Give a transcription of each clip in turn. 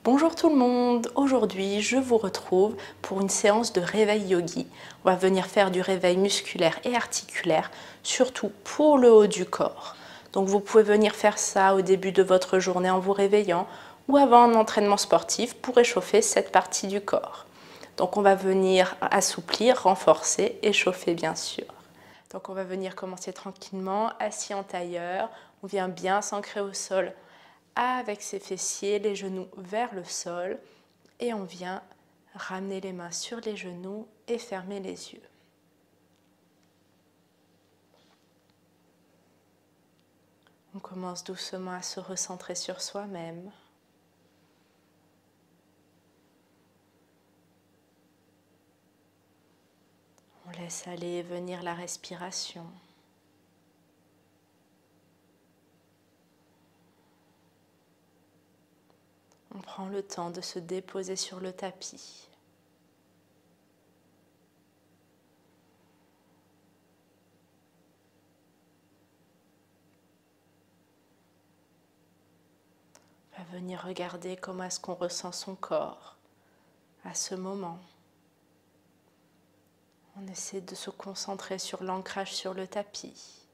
Bonjour tout le monde, aujourd'hui je vous retrouve pour une séance de réveil yogi. On va venir faire du réveil musculaire et articulaire, surtout pour le haut du corps. Donc vous pouvez venir faire ça au début de votre journée en vous réveillant ou avant un entraînement sportif pour réchauffer cette partie du corps. Donc on va venir assouplir, renforcer, échauffer bien sûr. Donc on va venir commencer tranquillement, assis en tailleur, on vient bien s'ancrer au sol avec ses fessiers, les genoux vers le sol et on vient ramener les mains sur les genoux et fermer les yeux. On commence doucement à se recentrer sur soi-même. On laisse aller et venir la respiration. On prend le temps de se déposer sur le tapis. On va venir regarder comment est-ce qu'on ressent son corps à ce moment. On essaie de se concentrer sur l'ancrage sur le tapis,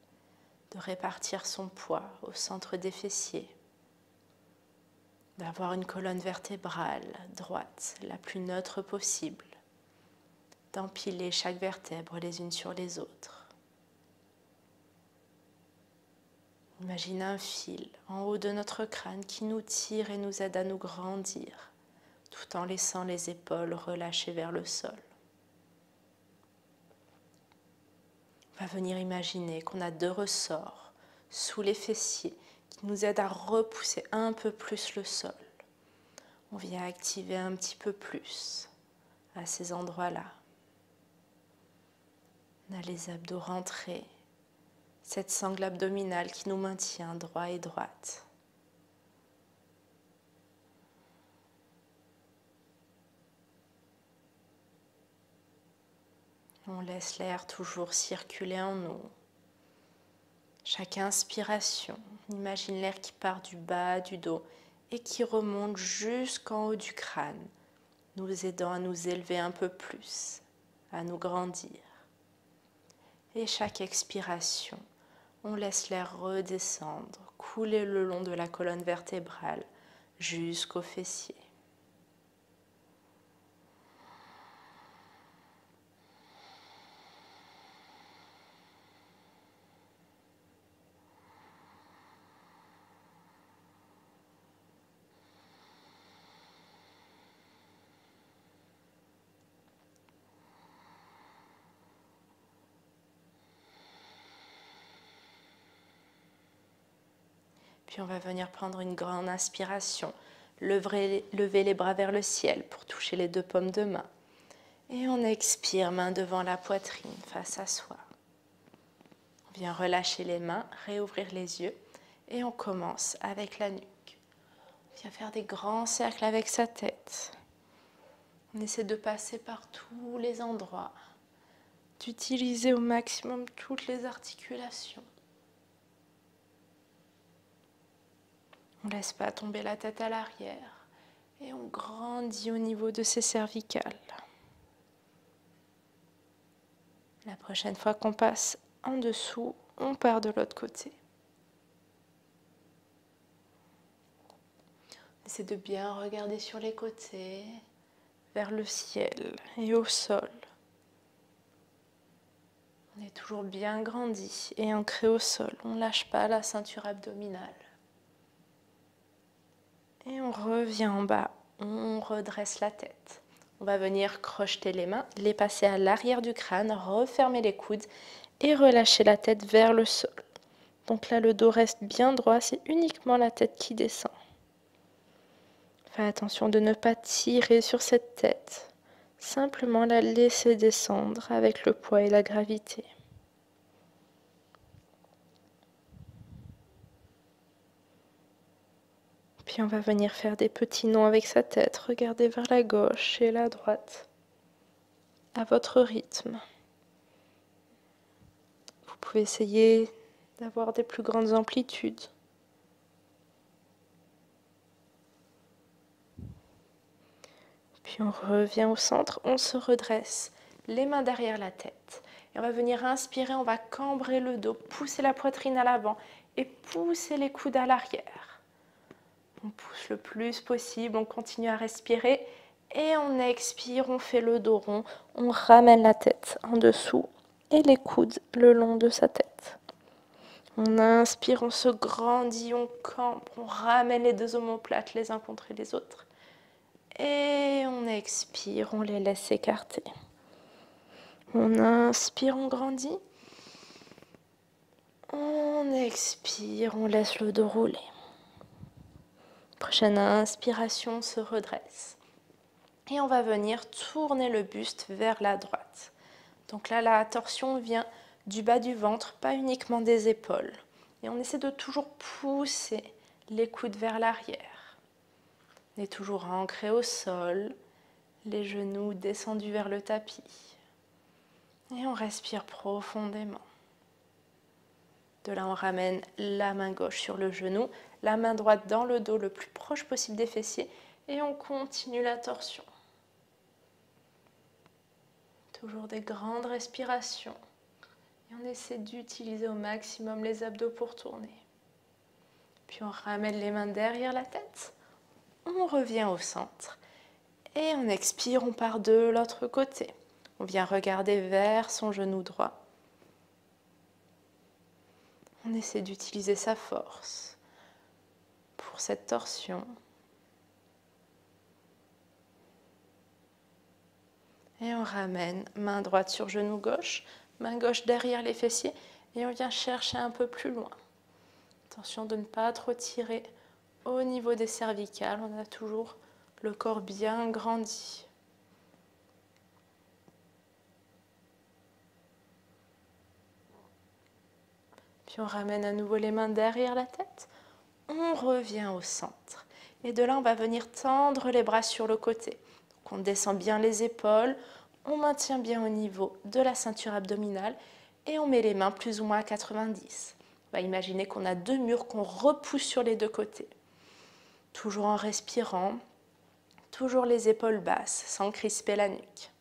de répartir son poids au centre des fessiers, d'avoir une colonne vertébrale droite, la plus neutre possible, d'empiler chaque vertèbre les unes sur les autres. Imaginez un fil en haut de notre crâne qui nous tire et nous aide à nous grandir, tout en laissant les épaules relâchées vers le sol. On va venir imaginer qu'on a deux ressorts sous les fessiers qui nous aident à repousser un peu plus le sol. On vient activer un petit peu plus à ces endroits-là. On a les abdos rentrés, cette sangle abdominale qui nous maintient droit et droite. On laisse l'air toujours circuler en nous. Chaque inspiration, on imagine l'air qui part du bas du dos et qui remonte jusqu'en haut du crâne, nous aidant à nous élever un peu plus, à nous grandir. Et chaque expiration, on laisse l'air redescendre, couler le long de la colonne vertébrale jusqu'aux fessiers. Puis on va venir prendre une grande inspiration, lever les bras vers le ciel pour toucher les deux paumes de main. Et on expire, main devant la poitrine, face à soi. On vient relâcher les mains, réouvrir les yeux et on commence avec la nuque. On vient faire des grands cercles avec sa tête. On essaie de passer par tous les endroits, d'utiliser au maximum toutes les articulations. On ne laisse pas tomber la tête à l'arrière et on grandit au niveau de ses cervicales. La prochaine fois qu'on passe en dessous, on part de l'autre côté. On essaie de bien regarder sur les côtés, vers le ciel et au sol. On est toujours bien grandi et ancré au sol. On ne lâche pas la ceinture abdominale. Et on revient en bas, on redresse la tête. On va venir crocheter les mains, les passer à l'arrière du crâne, refermer les coudes et relâcher la tête vers le sol. Donc là, le dos reste bien droit, c'est uniquement la tête qui descend. Faites attention de ne pas tirer sur cette tête, simplement la laisser descendre avec le poids et la gravité. Puis on va venir faire des petits nons avec sa tête. Regardez vers la gauche et la droite, à votre rythme. Vous pouvez essayer d'avoir des plus grandes amplitudes. Puis on revient au centre, on se redresse, les mains derrière la tête. Et on va venir inspirer, on va cambrer le dos, pousser la poitrine à l'avant et pousser les coudes à l'arrière. On pousse le plus possible, on continue à respirer et on expire, on fait le dos rond, on ramène la tête en dessous et les coudes le long de sa tête. On inspire, on se grandit, on campe, on ramène les deux omoplates les uns contre les autres. Et on expire, on les laisse s'écarter. On inspire, on grandit. On expire, on laisse le dos rouler. Prochaine inspiration, on se redresse. Et on va venir tourner le buste vers la droite. Donc là, la torsion vient du bas du ventre, pas uniquement des épaules. Et on essaie de toujours pousser les coudes vers l'arrière. On est toujours ancré au sol, les genoux descendus vers le tapis. Et on respire profondément. De là, on ramène la main gauche sur le genou, la main droite dans le dos le plus proche possible des fessiers et on continue la torsion. Toujours des grandes respirations. Et on essaie d'utiliser au maximum les abdos pour tourner. Puis on ramène les mains derrière la tête. On revient au centre. Et on expire, on part de l'autre côté. On vient regarder vers son genou droit. On essaie d'utiliser sa force pour cette torsion. Et on ramène main droite sur genou gauche, main gauche derrière les fessiers et on vient chercher un peu plus loin. Attention de ne pas trop tirer au niveau des cervicales, on a toujours le corps bien grandi. Puis on ramène à nouveau les mains derrière la tête, on revient au centre. Et de là, on va venir tendre les bras sur le côté. Donc on descend bien les épaules, on maintient bien au niveau de la ceinture abdominale et on met les mains plus ou moins à 90. On va imaginer qu'on a deux murs qu'on repousse sur les deux côtés. Toujours en respirant, toujours les épaules basses, sans crisper la nuque.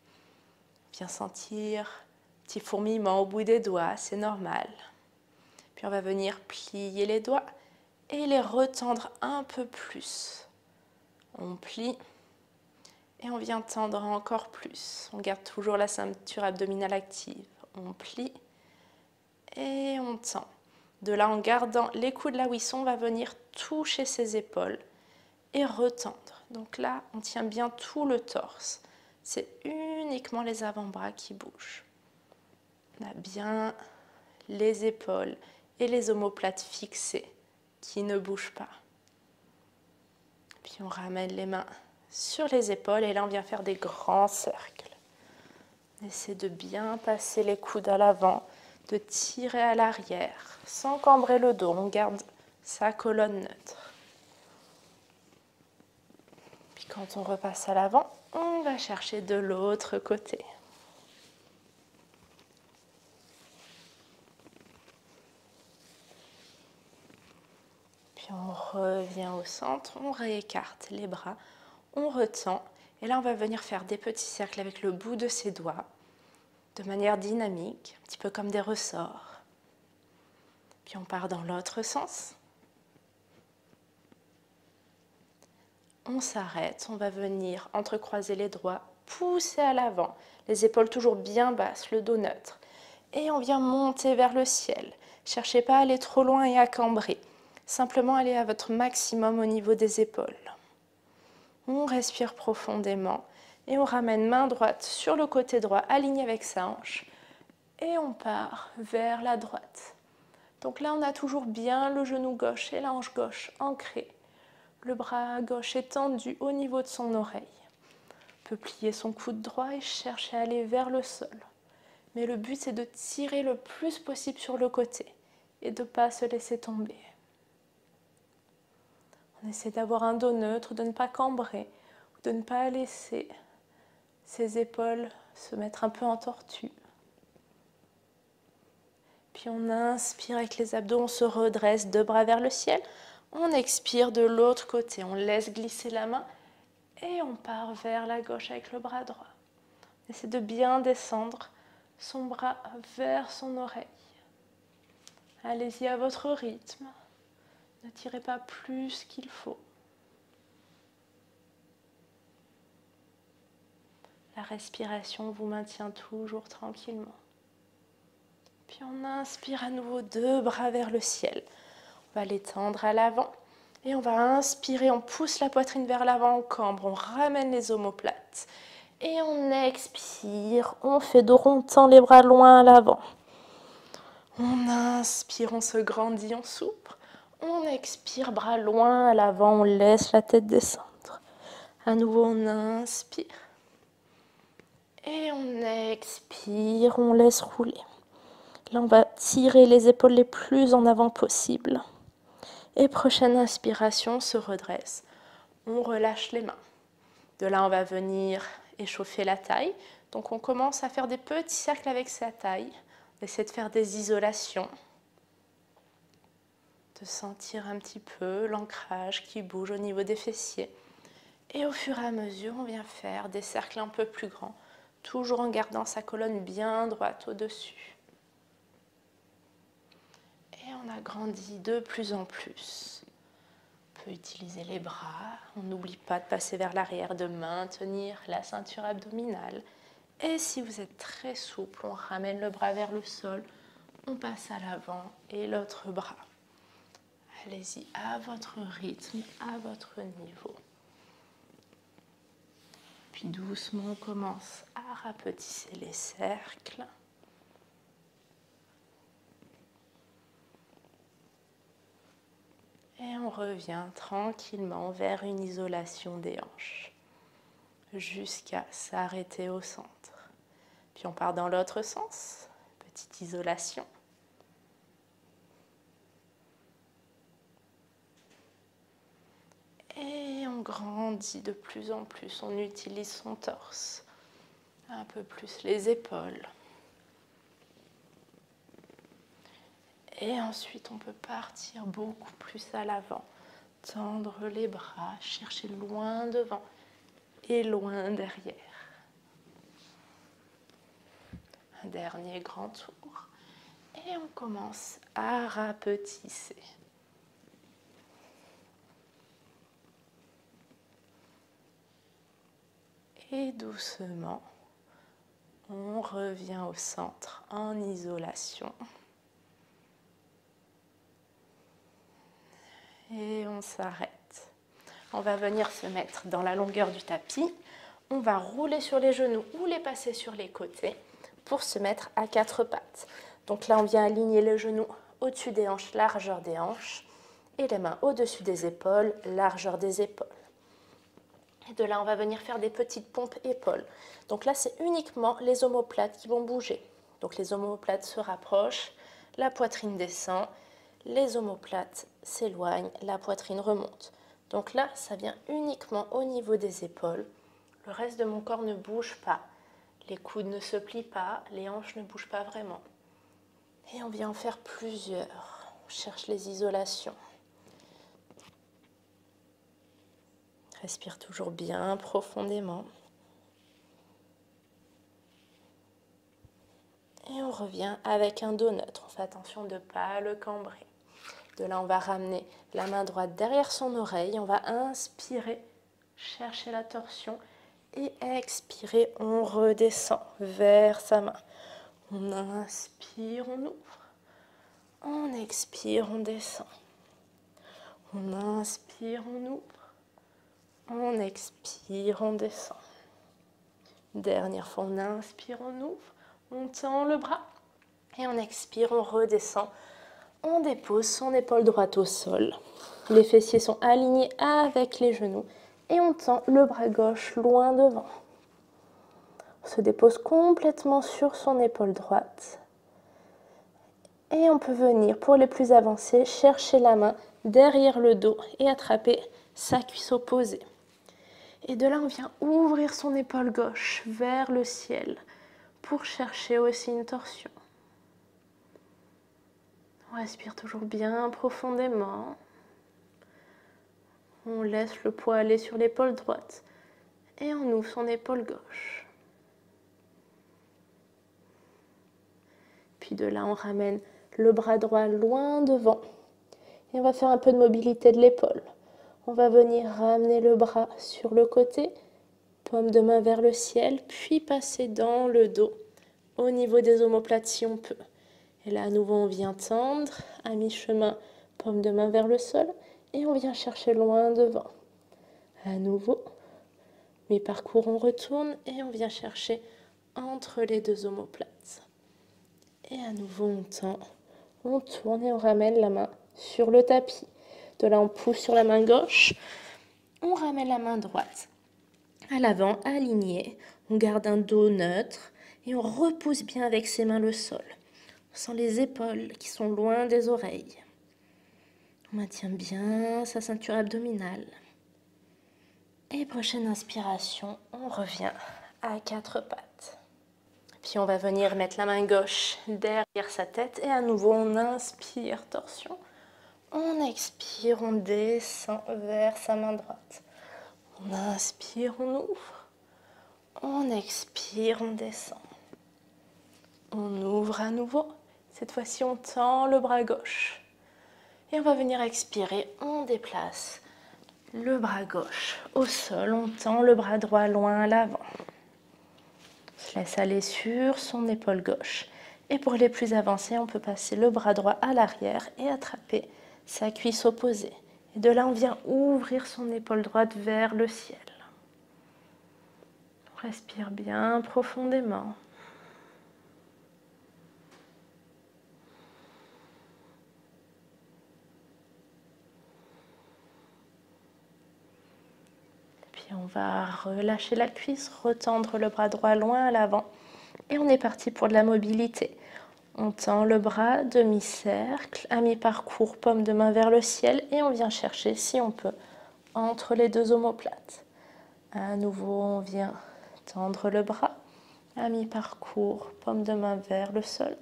Bien sentir petit fourmillement au bout des doigts, c'est normal. Puis on va venir plier les doigts et les retendre un peu plus. On plie et on vient tendre encore plus. On garde toujours la ceinture abdominale active. On plie et on tend. De là, en gardant les coudes là où ils sont, on va venir toucher ses épaules et retendre. Donc là, on tient bien tout le torse. C'est uniquement les avant-bras qui bougent. On a bien les épaules et les omoplates fixées qui ne bougent pas. Puis on ramène les mains sur les épaules et là on vient faire des grands cercles. On essaie de bien passer les coudes à l'avant, de tirer à l'arrière sans cambrer le dos. On garde sa colonne neutre. Puis quand on repasse à l'avant, on va chercher de l'autre côté. On revient au centre, on réécarte les bras, on retend et là on va venir faire des petits cercles avec le bout de ses doigts de manière dynamique, un petit peu comme des ressorts. Puis on part dans l'autre sens. On s'arrête, on va venir entrecroiser les doigts, pousser à l'avant, les épaules toujours bien basses, le dos neutre. Et on vient monter vers le ciel. Cherchez pas à aller trop loin et à cambrer. Simplement aller à votre maximum au niveau des épaules. On respire profondément et on ramène main droite sur le côté droit, aligné avec sa hanche. Et on part vers la droite. Donc là, on a toujours bien le genou gauche et la hanche gauche ancrés. Le bras gauche est tendu au niveau de son oreille. On peut plier son coude droit et chercher à aller vers le sol. Mais le but, c'est de tirer le plus possible sur le côté et de ne pas se laisser tomber. On essaie d'avoir un dos neutre, de ne pas cambrer, de ne pas laisser ses épaules se mettre un peu en tortue. Puis on inspire avec les abdos, on se redresse, deux bras vers le ciel. On expire de l'autre côté, on laisse glisser la main Et on part vers la gauche avec le bras droit. Essayez de bien descendre son bras vers son oreille. Allez-y à votre rythme. Ne tirez pas plus qu'il faut. La respiration vous maintient toujours tranquillement. Puis on inspire à nouveau 2 bras vers le ciel. On va les tendre à l'avant. Et on va inspirer, on pousse la poitrine vers l'avant, on cambre, on ramène les omoplates. Et on expire, on fait dos rond, on tend les bras loin à l'avant. On inspire, on se grandit, on s'ouvre. On expire, bras loin à l'avant, on laisse la tête descendre. À nouveau, on inspire. Et on expire, on laisse rouler. Là, on va tirer les épaules les plus en avant possible. Et prochaine inspiration, on se redresse. On relâche les mains. De là, on va venir échauffer la taille. Donc, on commence à faire des petits cercles avec sa taille. On essaie de faire des isolations. De sentir un petit peu l'ancrage qui bouge au niveau des fessiers. Et au fur et à mesure, on vient faire des cercles un peu plus grands, toujours en gardant sa colonne bien droite au-dessus. Et on agrandit de plus en plus. On peut utiliser les bras. On n'oublie pas de passer vers l'arrière, de maintenir la ceinture abdominale. Et si vous êtes très souple, on ramène le bras vers le sol. On passe à l'avant et l'autre bras. Allez-y à votre rythme, à votre niveau. Puis doucement, on commence à rapetisser les cercles. Et on revient tranquillement vers une isolation des hanches, jusqu'à s'arrêter au centre. Puis on part dans l'autre sens, petite isolation. Et on grandit de plus en plus, on utilise son torse, un peu plus les épaules. Et ensuite, on peut partir beaucoup plus à l'avant, tendre les bras, chercher loin devant et loin derrière. Un dernier grand tour. Et on commence à rapetisser. Et doucement, on revient au centre en isolation. Et on s'arrête. On va venir se mettre dans la longueur du tapis. On va rouler sur les genoux ou les passer sur les côtés pour se mettre à 4 pattes. Donc là, on vient aligner les genoux au-dessus des hanches, largeur des hanches, et les mains au-dessus des épaules, largeur des épaules. Et de là, on va venir faire des petites pompes épaules. Donc là, c'est uniquement les omoplates qui vont bouger. Donc les omoplates se rapprochent, la poitrine descend, les omoplates s'éloignent, la poitrine remonte. Donc là, ça vient uniquement au niveau des épaules. Le reste de mon corps ne bouge pas. Les coudes ne se plient pas, les hanches ne bougent pas vraiment. Et on vient en faire plusieurs. On cherche les isolations. Respire toujours bien profondément. Et on revient avec un dos neutre. On fait attention de ne pas le cambrer. De là, on va ramener la main droite derrière son oreille. On va inspirer, chercher la torsion. Et expirer, on redescend vers sa main. On inspire, on ouvre. On expire, on descend. On inspire, on ouvre. On expire, on descend. Dernière fois, on inspire, on ouvre. On tend le bras. Et on expire, on redescend. On dépose son épaule droite au sol. Les fessiers sont alignés avec les genoux. Et on tend le bras gauche loin devant. On se dépose complètement sur son épaule droite. Et on peut venir, pour les plus avancés, chercher la main derrière le dos et attraper sa cuisse opposée. Et de là, on vient ouvrir son épaule gauche vers le ciel pour chercher aussi une torsion. On respire toujours bien profondément. On laisse le poids aller sur l'épaule droite. Et on ouvre son épaule gauche. Puis de là, on ramène le bras droit loin devant. Et on va faire un peu de mobilité de l'épaule. On va venir ramener le bras sur le côté, paume de main vers le ciel, puis passer dans le dos, au niveau des omoplates si on peut. Et là, à nouveau, on vient tendre, à mi-chemin, paume de main vers le sol, et on vient chercher loin devant. À nouveau, mi-parcours, on retourne, et on vient chercher entre les deux omoplates. Et à nouveau, on tend, on tourne et on ramène la main sur le tapis. De là, on pousse sur la main gauche, on ramène la main droite à l'avant, aligné. On garde un dos neutre et on repousse bien avec ses mains le sol. On sent les épaules qui sont loin des oreilles. On maintient bien sa ceinture abdominale. Et prochaine inspiration, on revient à quatre pattes. Puis on va venir mettre la main gauche derrière sa tête et à nouveau on inspire, torsion. On expire, on descend vers sa main droite. On inspire, on ouvre. On expire, on descend. On ouvre à nouveau. Cette fois-ci, on tend le bras gauche. Et on va venir expirer, on déplace le bras gauche au sol. On tend le bras droit loin à l'avant. On se laisse aller sur son épaule gauche. Et pour les plus avancés, on peut passer le bras droit à l'arrière et attraper sa cuisse opposée. Et de là, on vient ouvrir son épaule droite vers le ciel. On respire bien profondément. Puis on va relâcher la cuisse, retendre le bras droit loin à l'avant. Et on est parti pour de la mobilité. On tend le bras, demi-cercle, à mi-parcours, paume de main vers le ciel. Et on vient chercher, si on peut, entre les deux omoplates. À nouveau, on vient tendre le bras, à mi-parcours, paume de main vers le sol.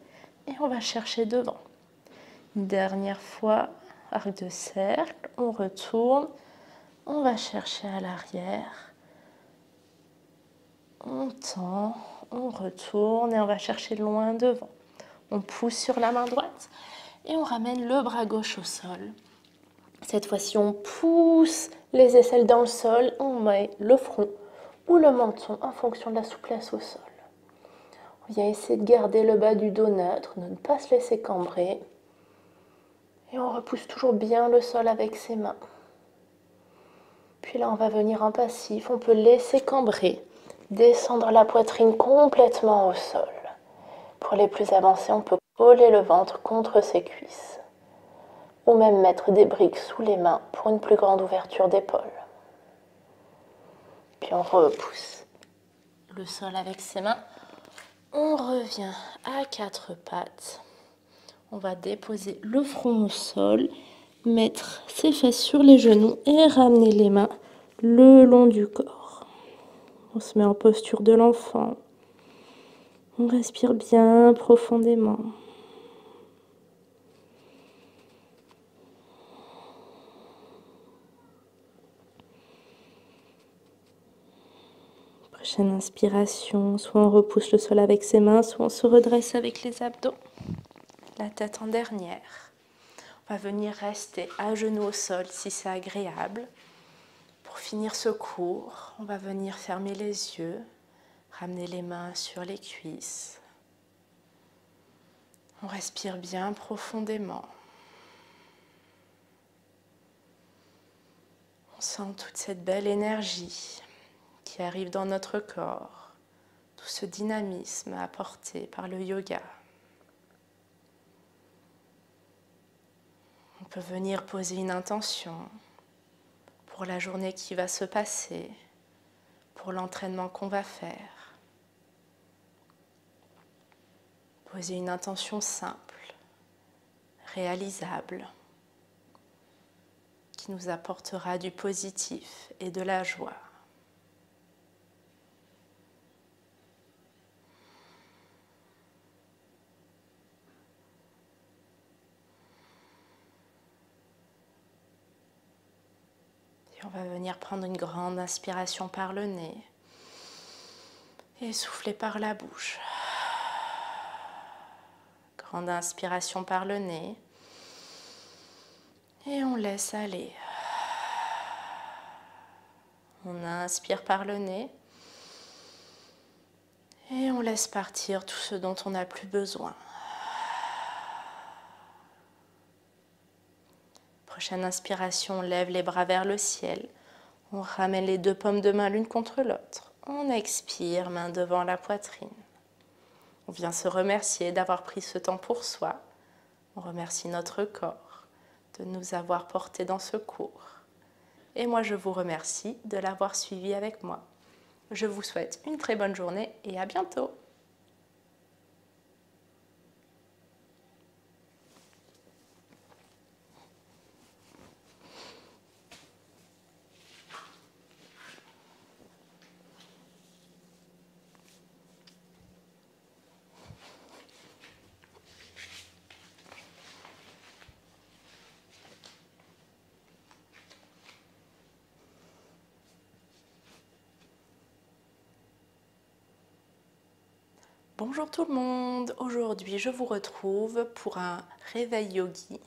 Et on va chercher devant. Une dernière fois, arc de cercle, on retourne. On va chercher à l'arrière. On tend, on retourne et on va chercher loin devant. On pousse sur la main droite et on ramène le bras gauche au sol. Cette fois-ci, on pousse les aisselles dans le sol. On met le front ou le menton en fonction de la souplesse au sol. On vient essayer de garder le bas du dos neutre, de ne pas se laisser cambrer. Et on repousse toujours bien le sol avec ses mains. Puis là, on va venir en passif. On peut laisser cambrer, descendre la poitrine complètement au sol. Pour les plus avancés, on peut coller le ventre contre ses cuisses. Ou même mettre des briques sous les mains pour une plus grande ouverture d'épaule. Puis on repousse le sol avec ses mains. On revient à quatre pattes. On va déposer le front au sol, mettre ses fesses sur les genoux et ramener les mains le long du corps. On se met en posture de l'enfant. On respire bien profondément. Prochaine inspiration, soit on repousse le sol avec ses mains, soit on se redresse avec les abdos. La tête en dernière. On va venir rester à genoux au sol si c'est agréable. Pour finir ce cours, on va venir fermer les yeux, ramener les mains sur les cuisses. On respire bien profondément. On sent toute cette belle énergie qui arrive dans notre corps, tout ce dynamisme apporté par le yoga. On peut venir poser une intention pour la journée qui va se passer, pour l'entraînement qu'on va faire. Poser une intention simple, réalisable, qui nous apportera du positif et de la joie. Et on va venir prendre une grande inspiration par le nez. Et soufflez par la bouche. Grande inspiration par le nez. Et on laisse aller. On inspire par le nez. Et on laisse partir tout ce dont on n'a plus besoin. Prochaine inspiration, on lève les bras vers le ciel. On ramène les deux paumes de main l'une contre l'autre. On expire, main devant la poitrine. On vient se remercier d'avoir pris ce temps pour soi. On remercie notre corps de nous avoir portés dans ce cours. Et moi, je vous remercie de l'avoir suivi avec moi. Je vous souhaite une très bonne journée et à bientôt. Bonjour tout le monde, aujourd'hui je vous retrouve pour un réveil yogi